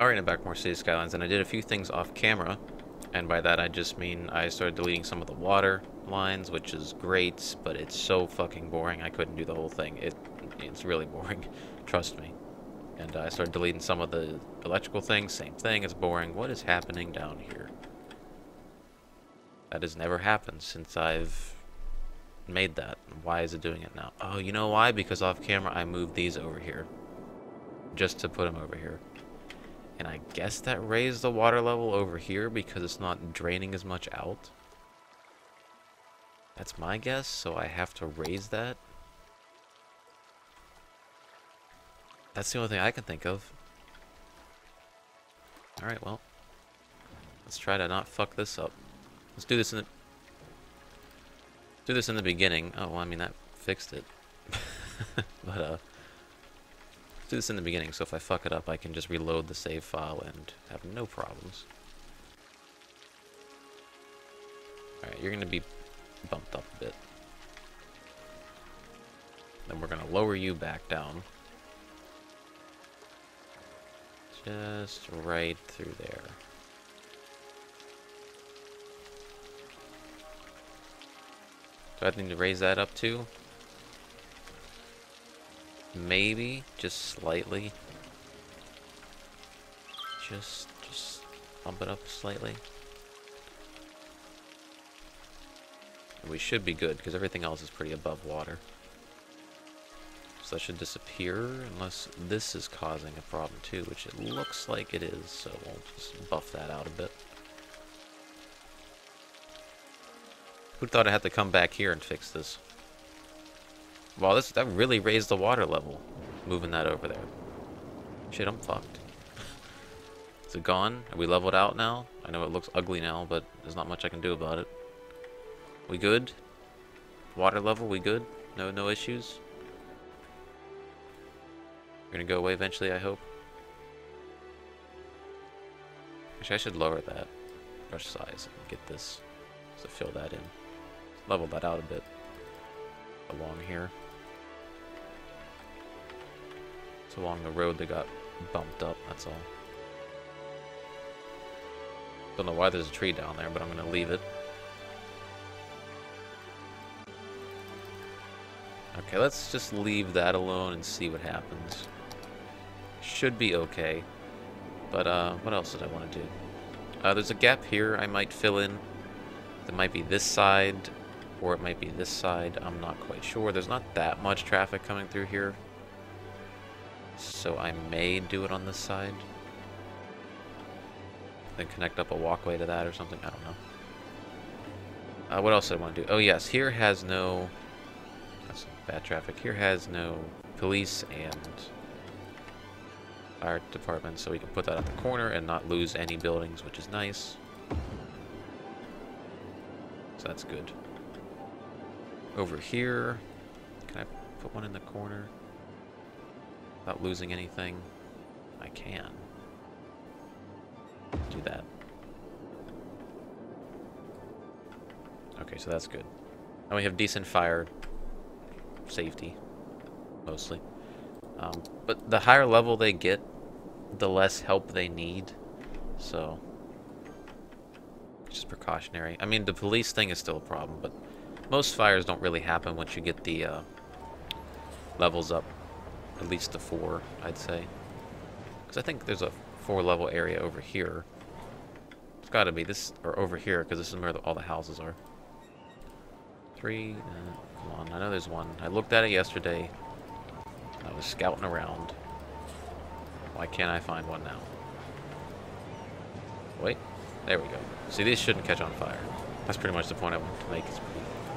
Alright, I'm back more City Skylines, and I did a few things off camera, and by that I just mean I started deleting some of the water lines, which is great, but it's so fucking boring I couldn't do the whole thing. It's really boring, trust me. And I started deleting some of the electrical things, same thing, it's boring. What is happening down here? That has never happened since I've made that. Why is it doing it now? Oh, you know why? Because off camera I moved these over here. Just to put them over here. And I guess that raised the water level over here because it's not draining as much out. That's my guess, so I have to raise that. That's the only thing I can think of. Alright, well. Let's try to not fuck this up. Let's do this in the beginning. Oh, well, I mean, that fixed it. But, do this in the beginning, so if I fuck it up, I can just reload the save file and have no problems. Alright, you're going to be bumped up a bit. Then we're going to lower you back down. Just right through there. Do I need to raise that up too? Maybe, just slightly. Just bump it up slightly. And we should be good, because everything else is pretty above water. So that should disappear, unless this is causing a problem too, which it looks like it is, so we'll just buff that out a bit. Who thought I had to come back here and fix this? Wow, that really raised the water level, moving that over there. Shit, I'm fucked. Is it gone? Are we leveled out now? I know it looks ugly now, but there's not much I can do about it. We good? Water level, we good? No issues? We're gonna go away eventually, I hope. Actually, I should lower that brush size and get this to fill that in. Level that out a bit along here. It's along the road that got bumped up, that's all. Don't know why there's a tree down there, but I'm gonna leave it. Okay, let's just leave that alone and see what happens. Should be okay. But, what else did I want to do? There's a gap here I might fill in. That might be this side, or it might be this side. I'm not quite sure. There's not that much traffic coming through here. So I may do it on this side. Then connect up a walkway to that or something. I don't know. What else did I want to do? Oh, yes. Here has no... That's bad traffic. Here has no police and fire department, so we can put that at the corner and not lose any buildings, which is nice. So that's good. Over here, can I put one in the corner without losing anything? I can. Do that. Okay, so that's good. And we have decent fire safety, mostly. But the higher level they get, the less help they need. So, it's just precautionary. I mean, the police thing is still a problem, but most fires don't really happen once you get the levels up. At least to 4, I'd say. Because I think there's a 4-level area over here. It's got to be this, or over here, because this is where all the houses are. 3, come on, I know there's one. I looked at it yesterday. I was scouting around. Why can't I find one now? Wait, there we go. See, these shouldn't catch on fire. That's pretty much the point I wanted to make.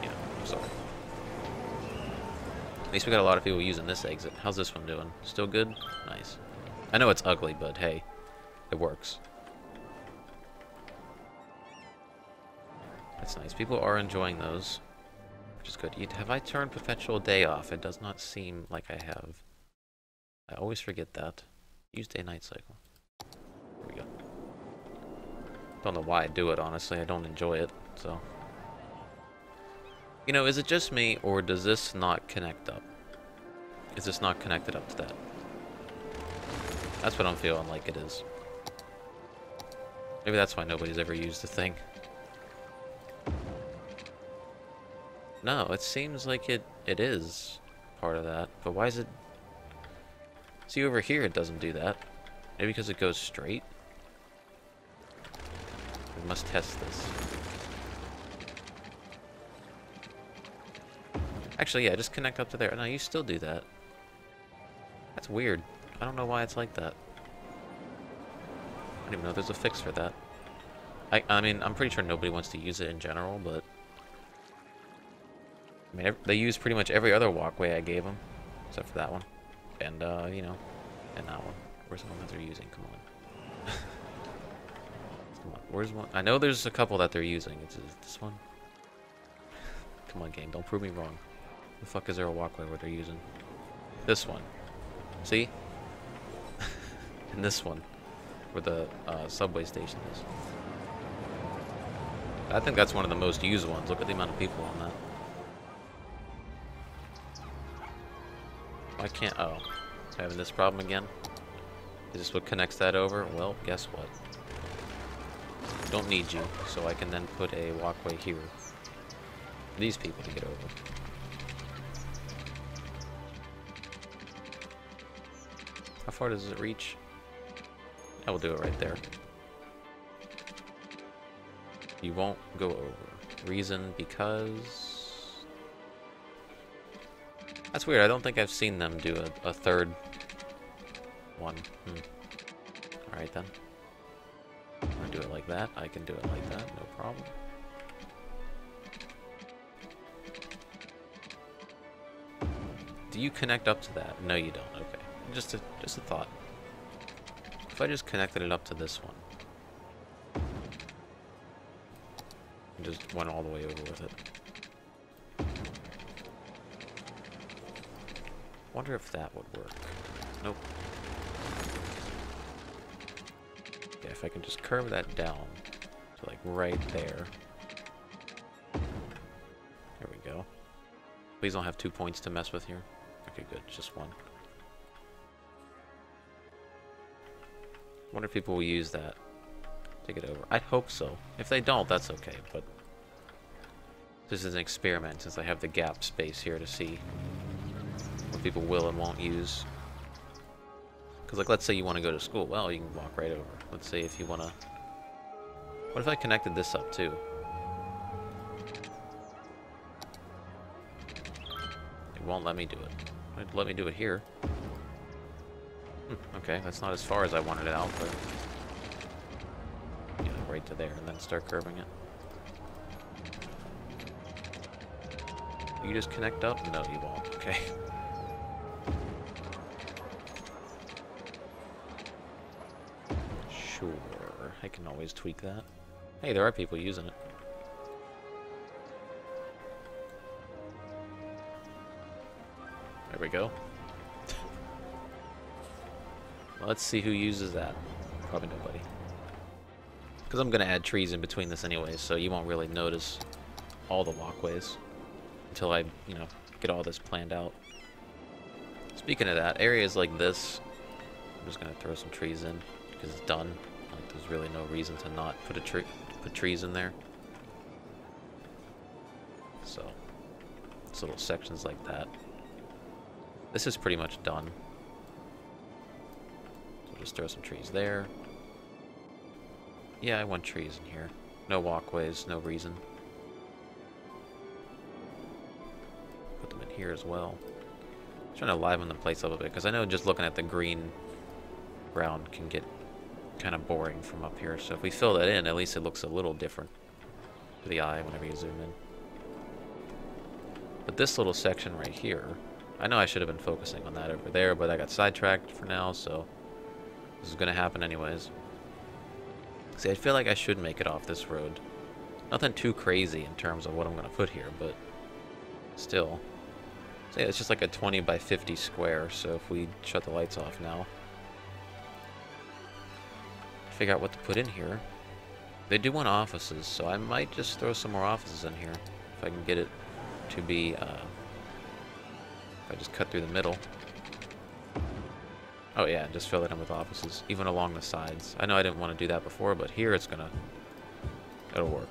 Yeah, I'm sorry. At least we got a lot of people using this exit. How's this one doing? Still good? Nice. I know it's ugly, but hey, it works. That's nice. People are enjoying those, which is good. Have I turned perpetual day off? It does not seem like I have. I always forget that. Use day-night cycle. There we go. Don't know why I do it, honestly. I don't enjoy it, so. You know, is it just me, or does this not connect up? Is this not connected up to that? That's what I'm feeling like it is. Maybe that's why nobody's ever used the thing. No, it seems like it is part of that. But why is it... See, over here it doesn't do that. Maybe because it goes straight? We must test this. Actually, yeah, just connect up to there. No, you still do that. That's weird. I don't know why it's like that. I don't even know there's a fix for that. I mean, I'm pretty sure nobody wants to use it in general, but... I mean, they use pretty much every other walkway I gave them. Except for that one. And, you know, and that one. Where's the one that they're using? Come on. Come on. Where's one? I know there's a couple that they're using. It's this one. Come on, game. Don't prove me wrong. The fuck is there a walkway where they're using? This one. See? And this one. Where the subway station is. I think that's one of the most used ones. Look at the amount of people on that. Why can't... Oh. Having this problem again? Is this what connects that over? Well, guess what? Don't need you, so I can then put a walkway here. For these people to get over. How far does it reach? I will do it right there. You won't go over. Reason, because... That's weird. I don't think I've seen them do a third one. Alright then. I'm gonna do it like that. I can do it like that. No problem. Do you connect up to that? No, you don't. Okay. Just a thought. If I just connected it up to this one. And just went all the way over with it. Wonder if that would work. Nope. Yeah, if I can just curve that down to like right there. There we go. Please don't have 2 points to mess with here. Okay, good. Just one. Wonder if people will use that to get over. I hope so. If they don't, that's okay, but this is an experiment since I have the gap space here to see what people will and won't use. Because, like, let's say you want to go to school. Well, you can walk right over. Let's say if you want to... What if I connected this up, too? It won't let me do it. It'd let me do it here. Okay, that's not as far as I wanted it out, but... Yeah, right to there, and then start curving it. You just connect up? No, you won't. Okay. Sure, I can always tweak that. Hey, there are people using it. There we go. Well, let's see who uses that. Probably nobody. Because I'm going to add trees in between this anyway, so you won't really notice all the walkways until I, you know, get all this planned out. Speaking of that, areas like this, I'm just going to throw some trees in because it's done. Like, there's really no reason to not put trees in there. So, it's little sections like that. This is pretty much done. So just throw some trees there. Yeah, I want trees in here. No walkways, no reason. Put them in here as well. I'm trying to liven the place up a bit, because I know just looking at the green ground can get kind of boring from up here. So if we fill that in, at least it looks a little different to the eye whenever you zoom in. But this little section right here, I know I should have been focusing on that over there, but I got sidetracked for now, so this is going to happen anyways. See, I feel like I should make it off this road. Nothing too crazy in terms of what I'm going to put here, but still. So yeah, it's just like a 20 by 50 square, so if we shut the lights off now, figure out what to put in here. They do want offices, so I might just throw some more offices in here if I can get it to be, if I just cut through the middle. Oh yeah, just fill it in with offices, even along the sides. I know I didn't want to do that before, but here it'll work.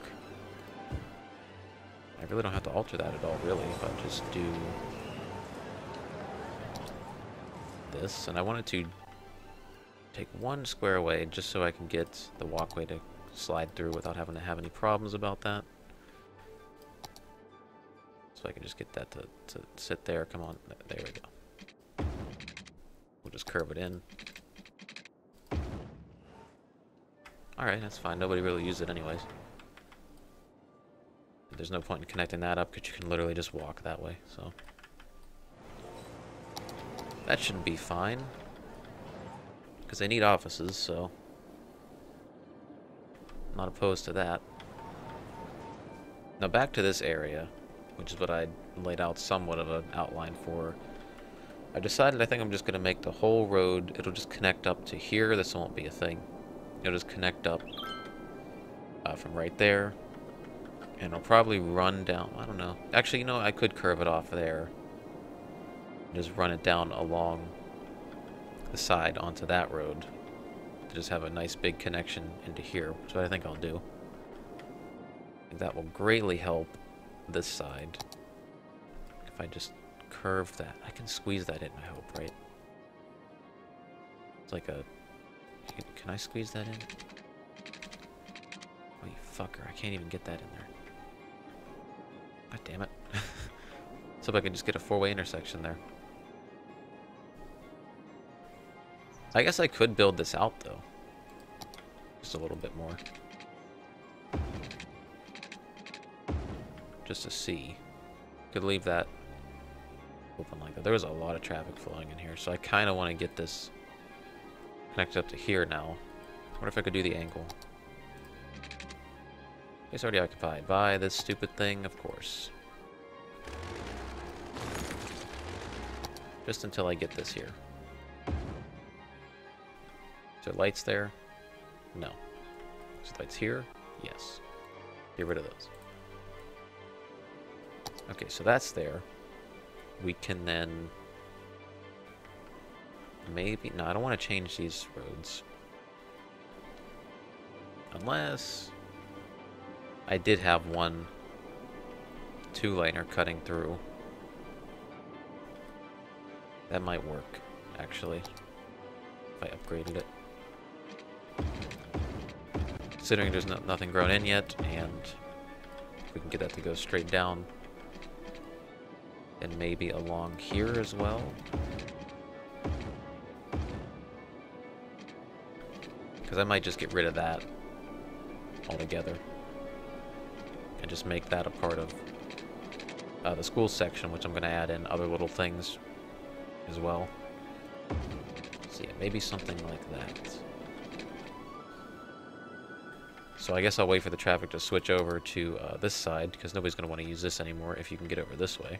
I really don't have to alter that at all, really, if I just do this. And I wanted to take one square away just so I can get the walkway to slide through without having to have any problems about that. So I can just get that to sit there. Come on, there we go. We'll just curve it in. Alright, that's fine. Nobody really used it anyways. There's no point in connecting that up because you can literally just walk that way, so. That should be fine. Because they need offices, so. I'm not opposed to that. Now back to this area, which is what I laid out somewhat of an outline for. I decided I think I'm just going to make the whole road, it'll just connect up to here. This won't be a thing. It'll just connect up from right there. And it'll probably run down, I don't know. Actually, you know, I could curve it off there. Just run it down along the side onto that road. To just have a nice big connection into here, which is what I think I'll do. That will greatly help this side. If I just curve that. I can squeeze that in, I hope, right? It's like a... Can I squeeze that in? Oh, you fucker. I can't even get that in there. God damn it. So if I can just get a four-way intersection there. I guess I could build this out, though. Just a little bit more. Just to see. Could leave that open like that. There was a lot of traffic flowing in here, so I kind of want to get this connected up to here now. What if I could do the angle? It's already occupied by this stupid thing, of course. Just until I get this here. Is there lights there? No. Is there lights here? Yes. Get rid of those. Okay, so that's there. We can then... Maybe... No, I don't want to change these roads. Unless... I did have one two-laner cutting through. That might work, actually. If I upgraded it. Considering there's nothing grown in yet, and we can get that to go straight down. And maybe along here as well. Because I might just get rid of that altogether. And just make that a part of the school section, which I'm going to add in other little things as well. So yeah, maybe something like that. So I guess I'll wait for the traffic to switch over to this side, because nobody's going to want to use this anymore if you can get over this way.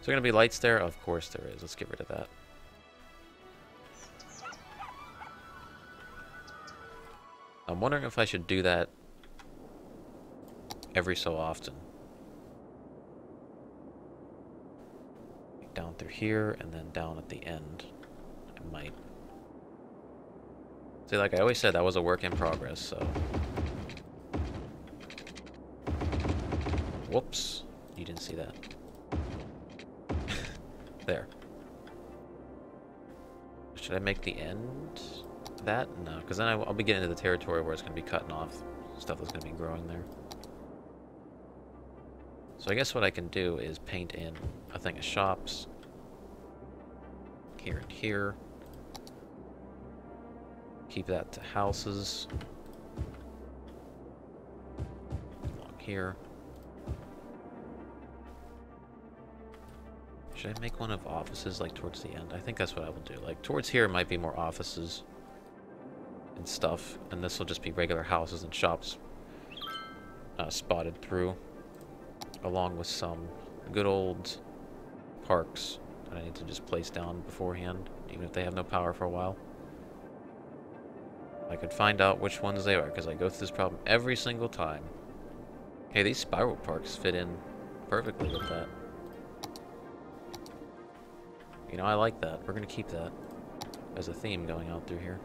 Is there going to be lights there? Of course there is. Let's get rid of that. I'm wondering if I should do that every so often. Down through here, and then down at the end. I might. See, like I always said, that was a work in progress, so... Whoops. You didn't see that. There. Should I make the end that? No, because then I'll be getting into the territory where it's going to be cutting off stuff that's going to be growing there. So I guess what I can do is paint in a thing of shops. Here and here. Keep that to houses. Along here. Should I make one of offices, like, towards the end? I think that's what I will do. Like, towards here might be more offices and stuff, and this will just be regular houses and shops spotted through, along with some good old parks that I need to just place down beforehand, even if they have no power for a while. I could find out which ones they are, because I go through this problem every single time. Hey, these spiral parks fit in perfectly with that. You know, I like that. We're gonna keep that as a theme going out through here.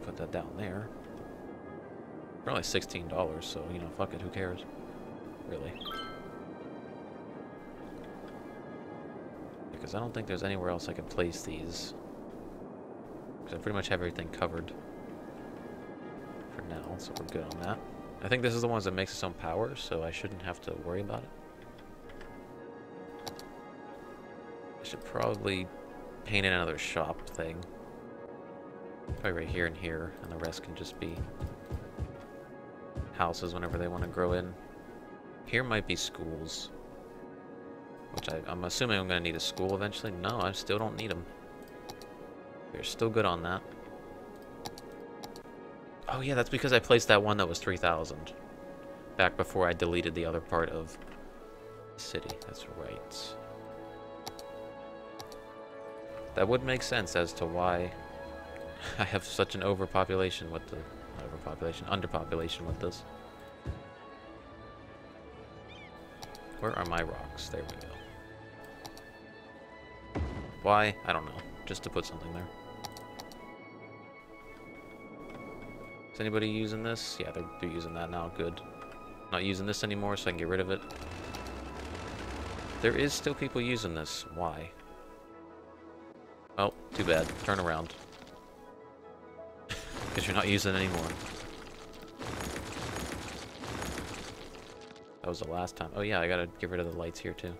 Put that down there. For only $16, so, you know, fuck it, who cares? Really. Because I don't think there's anywhere else I can place these. Because I pretty much have everything covered for now, so we're good on that. I think this is the ones that makes its own power, so I shouldn't have to worry about it. I should probably paint in another shop thing. Probably right here and here, and the rest can just be houses whenever they want to grow in. Here might be schools. Which I'm assuming I'm going to need a school eventually. No, I still don't need them. We're still good on that. Oh yeah, that's because I placed that one that was 3,000. Back before I deleted the other part of the city. That's right. That would make sense as to why I have such an overpopulation with the... underpopulation with this. Where are my rocks? There we go. Why? I don't know. Just to put something there. Is anybody using this? Yeah, they're using that now. Good. Not using this anymore, so I can get rid of it. There is still people using this. Why? Oh, too bad. Turn around. Because you're not using it anymore. That was the last time. Oh yeah, I gotta get rid of the lights here too.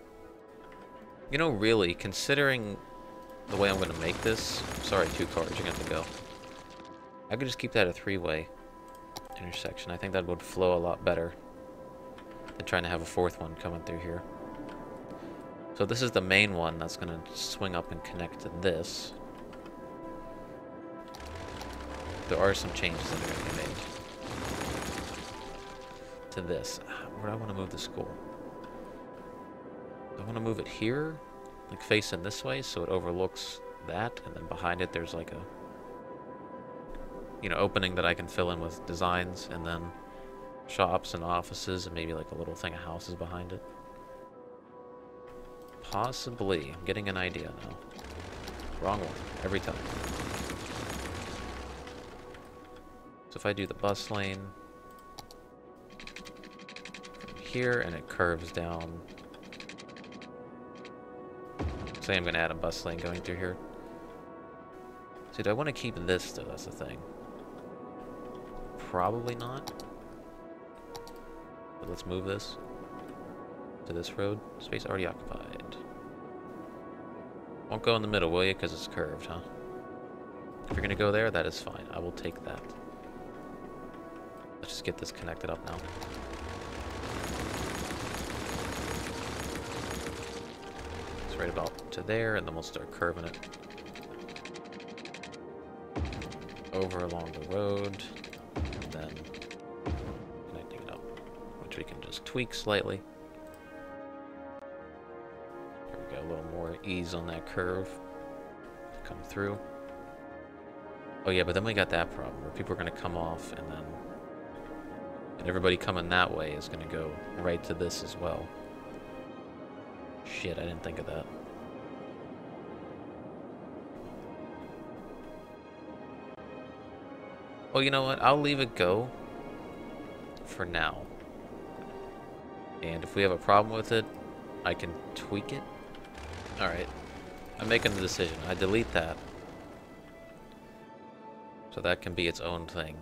You know, really, considering the way I'm gonna make this... Sorry, 2 cars, you're gonna have to go. I could just keep that a 3-way intersection. I think that would flow a lot better than trying to have a 4th one coming through here. So this is the main one that's gonna swing up and connect to this. There are some changes that are gonna be made to this. Where do I want to move the school? Do I want to move it here? Like facing this way so it overlooks that, and then behind it there's like a, you know, opening that I can fill in with designs, and then shops and offices, and maybe like a little thing of houses behind it. Possibly. I'm getting an idea now. Wrong one. Every time. So if I do the bus lane from here, and it curves down. Say I'm going to add a bus lane going through here. See, do I want to keep this, though? That's the thing. Probably not. But let's move this to this road. Space already occupied. Won't go in the middle, will you? Because it's curved, huh? If you're going to go there, that is fine. I will take that. Let's just get this connected up now. It's right about to there, and then we'll start curving it over along the road, and then connecting it up, which we can just tweak slightly. There we go, a little more ease on that curve to come through. Oh yeah, but then we got that problem where people are going to come off, and then everybody coming that way is going to go right to this as well. Shit, I didn't think of that. Well, you know what? I'll leave it go for now. And if we have a problem with it, I can tweak it. Alright. I'm making the decision. I delete that. So that can be its own thing.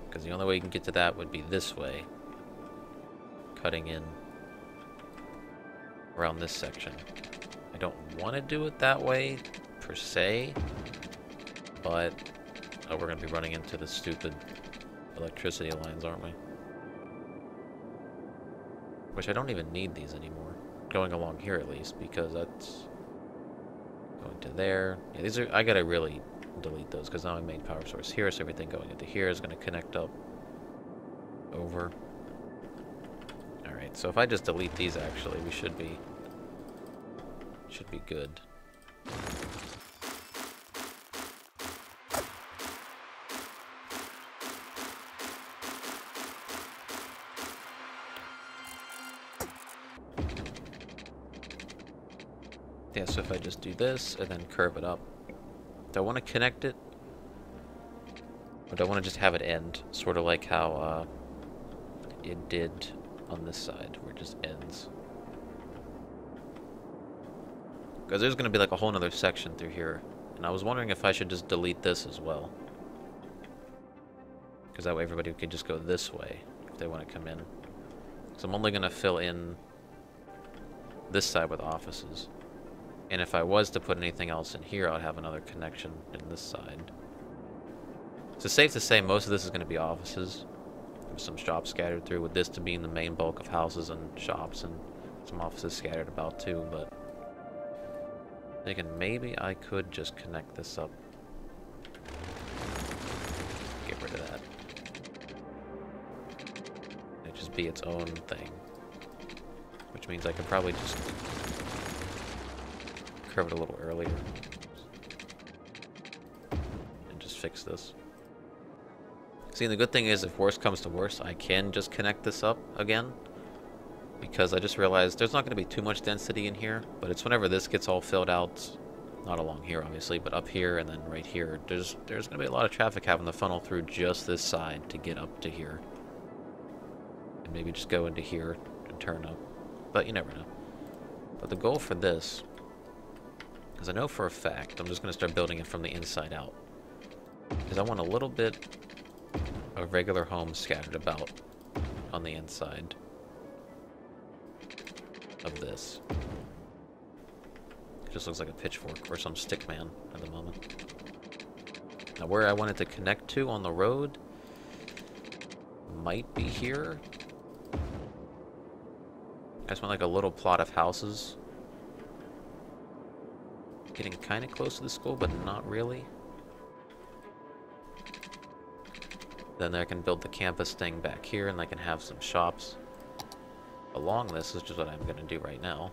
Because the only way you can get to that would be this way. Cutting in around this section. I don't want to do it that way, per se. But... oh, we're going to be running into the stupid electricity lines, aren't we? Which I don't even need these anymore. Going along here, at least, because that's... going to there. Yeah, these are... I gotta really delete those, because now my main power source here, so everything going into here is going to connect up over. Alright, so if I just delete these, actually, we should be good. Yeah, so if I just do this and then curve it up, do I want to connect it? Or do I want to just have it end? Sort of like how it did on this side, where it just ends. Because there's going to be like a whole nother section through here. And I was wondering if I should just delete this as well. Because that way everybody could just go this way if they want to come in. So I'm only going to fill in this side with offices. And if I was to put anything else in here, I'd have another connection in this side. So safe to say most of this is going to be offices. There's some shops scattered through, with this to being the main bulk of houses and shops, and some offices scattered about too, but thinking maybe I could just connect this up. Get rid of that. It just be its own thing. Which means I could probably just curve it a little earlier. And just fix this. See, the good thing is, if worse comes to worse, I can just connect this up again. Because I just realized there's not going to be too much density in here, but it's whenever this gets all filled out, not along here obviously, but up here and then right here, there's going to be a lot of traffic having to funnel through just this side to get up to here. And maybe just go into here and turn up. But you never know. But the goal for this, because I know for a fact, I'm just going to start building it from the inside out, is I want a little bit of regular homes scattered about on the inside of this. It just looks like a pitchfork or some stick man at the moment. Now where I wanted to connect to on the road might be here. I just want like a little plot of houses. Getting kind of close to the school, but not really. Then I can build the campus thing back here, and I can have some shops along this, which is what I'm going to do right now.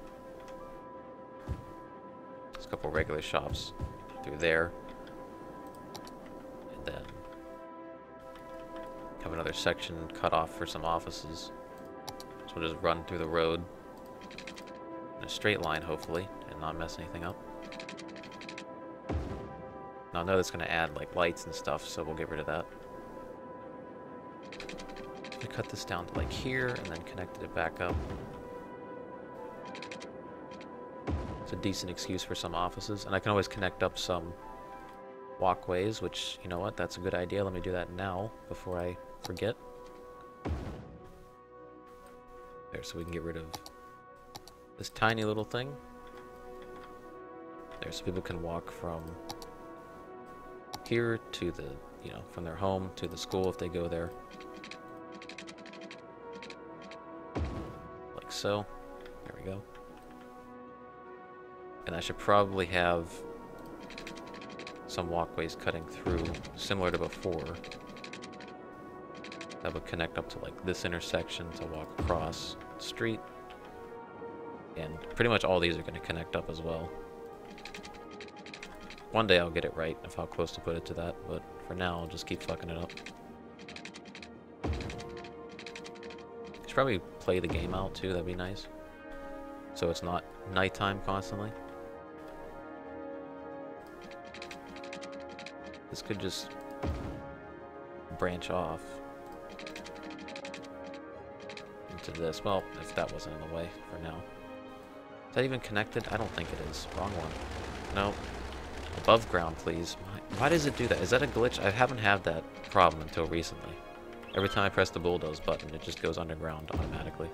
There's a couple regular shops through there. And then have another section cut off for some offices. So we'll just run through the road in a straight line, hopefully, and not mess anything up. Now I know that's going to add like lights and stuff, so we'll get rid of that. We cut this down to like here and then connected it back up. It's a decent excuse for some offices, and I can always connect up some walkways, which, you know what, that's a good idea. Let me do that now before I forget. There, so we can get rid of this tiny little thing. There, so people can walk from here to the, you know, from their home to the school if they go there. Like so. There we go. And I should probably have some walkways cutting through, similar to before. That would connect up to like this intersection to walk across the street. And pretty much all these are going to connect up as well. One day I'll get it right of how close to put it to that, but for now I'll just keep fucking it up. Should probably play the game out too, that'd be nice. So it's not nighttime constantly. This could just branch off into this. Well, if that wasn't in the way for now. Is that even connected? I don't think it is. Wrong one. Nope. Above ground, please. Why does it do that? Is that a glitch? I haven't had that problem until recently. Every time I press the bulldoze button, it just goes underground automatically.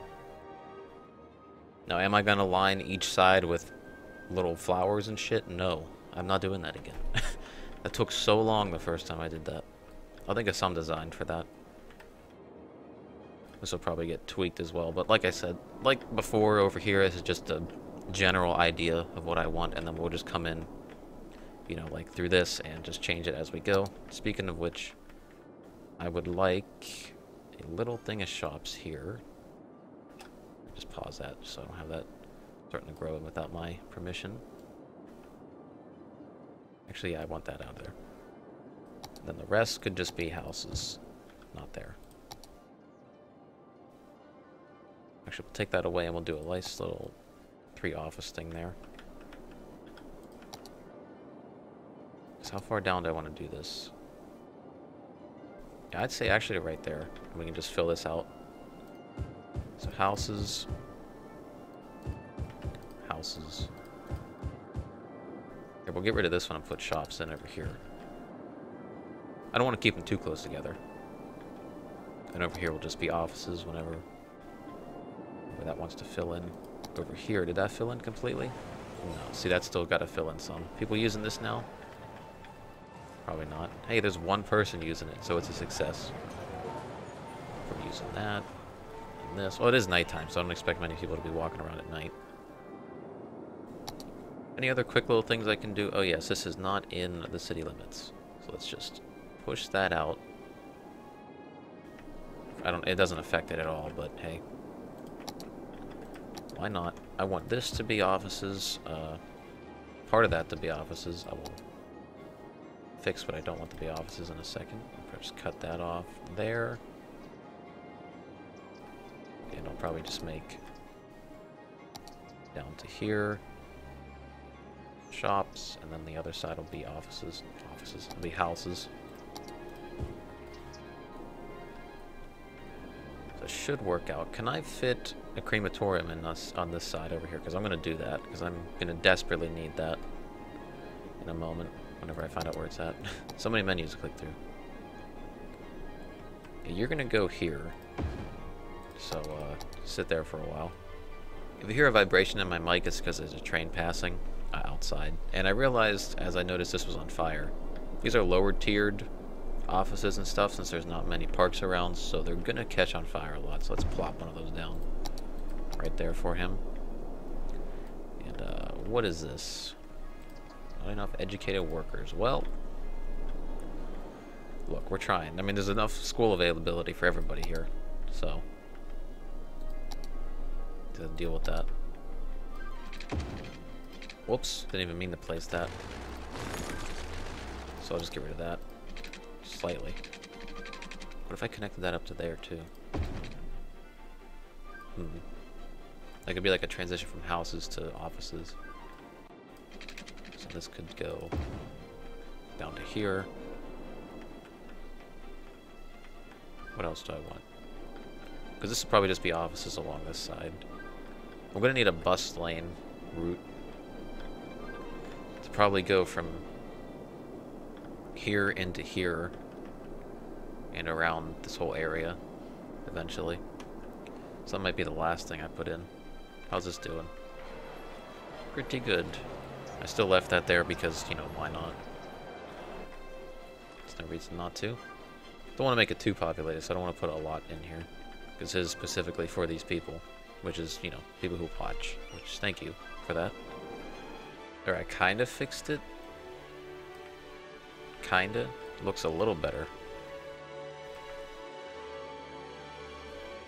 Now, am I going to line each side with little flowers and shit? No. I'm not doing that again. That took so long the first time I did that. I'll think of some design for that. This will probably get tweaked as well, but like I said, like before over here, this is just a general idea of what I want, and then we'll just come in, you know, like through this and just change it as we go. Speaking of which, I would like a little thing of shops here. Just pause that so I don't have that starting to grow without my permission. Actually, yeah, I want that out there. Then the rest could just be houses, not there. Actually, we'll take that away and we'll do a nice little 3 office thing there. How far down do I want to do this? Yeah, I'd say actually right there. We can just fill this out. So houses. Houses. Here, we'll get rid of this one and put shops in over here. I don't want to keep them too close together. And over here will just be offices whenever that wants to fill in. Over here, did that fill in completely? No. See, that's still got to fill in some. People using this now? Probably not. Hey, there's one person using it, so it's a success. We're using that. And this. Well, it is nighttime, so I don't expect many people to be walking around at night. Any other quick little things I can do? Oh, yes, this is not in the city limits. So let's just push that out. It doesn't affect it at all, but hey. Why not? I want this to be offices. Part of that to be offices. I will fix what I don't want to be offices in a second. I'll just cut that off there. And I'll probably just make down to here shops, and then the other side will be offices. Offices will be houses. So it should work out. Can I fit a crematorium in us on this side over here? Because I'm going to do that, because I'm going to desperately need that in a moment, whenever I find out where it's at. So many menus to click through. Yeah, you're going to go here. So, sit there for a while. If you hear a vibration in my mic, it's because there's a train passing outside. And I realized, as I noticed this was on fire, these are lower tiered offices and stuff, since there's not many parks around, so they're going to catch on fire a lot. So let's plop one of those down right there for him. And, what is this? Not enough educated workers. Well, look, we're trying. I mean, there's enough school availability for everybody here, so to deal with that. Whoops, didn't even mean to place that. So I'll just get rid of that. Slightly. What if I connected that up to there, too? That could be like a transition from houses to offices. So this could go down to here. What else do I want? Because this will probably just be offices along this side. I'm going to need a bus lane route to probably go from here into here and around this whole area eventually. So that might be the last thing I put in. How's this doing? Pretty good. I still left that there because, you know, why not? There's no reason not to. Don't want to make it too populated, so I don't want to put a lot in here. Because this is specifically for these people, which is, you know, people who watch. Which, thank you for that. There, I kind of fixed it. Kinda. Looks a little better.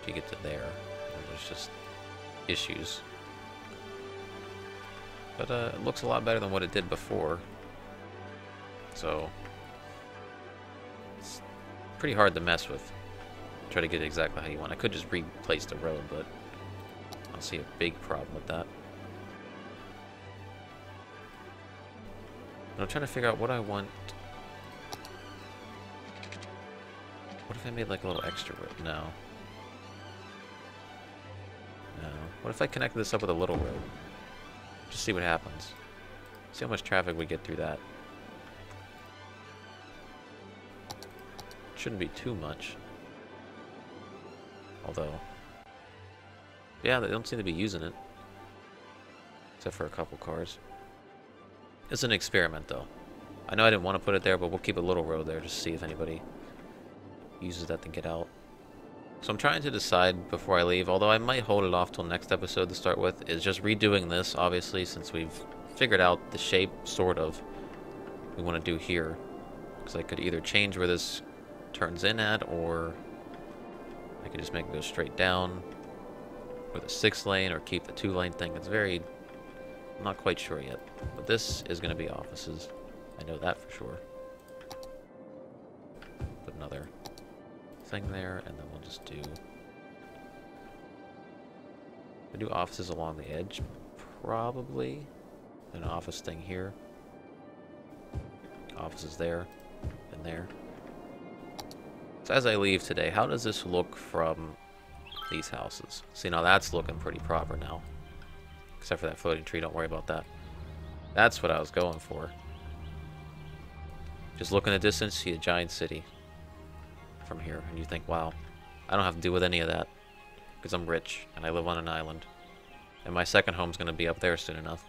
If you get to there, there's just issues. But it looks a lot better than what it did before. So it's pretty hard to mess with. Try to get it exactly how you want. I could just replace the road, but I don't see a big problem with that. And I'm trying to figure out what I want. What if I made like a little extra road? No. No. What if I connected this up with a little road? Just see what happens. See how much traffic we get through that. Shouldn't be too much. Although, yeah, they don't seem to be using it. Except for a couple cars. It's an experiment, though. I know I didn't want to put it there, but we'll keep a little road there just to see if anybody uses that to get out. So I'm trying to decide before I leave, although I might hold it off till next episode to start with, is just redoing this, obviously, since we've figured out the shape, sort of, we want to do here. Because I could either change where this turns in at, or I could just make it go straight down with a 6-lane, or keep the 2-lane thing. It's very... I'm not quite sure yet. But this is going to be offices. I know that for sure. Put another thing there, and then we'll just do... We'll do offices along the edge, probably. An office thing here. office is there and there. So as I leave today, how does this look from these houses? See, now that's looking pretty proper now. Except for that floating tree, don't worry about that. That's what I was going for. Just look in the distance, see a giant city from here, and you think, wow, I don't have to deal with any of that, because I'm rich, and I live on an island. And my second home's going to be up there soon enough.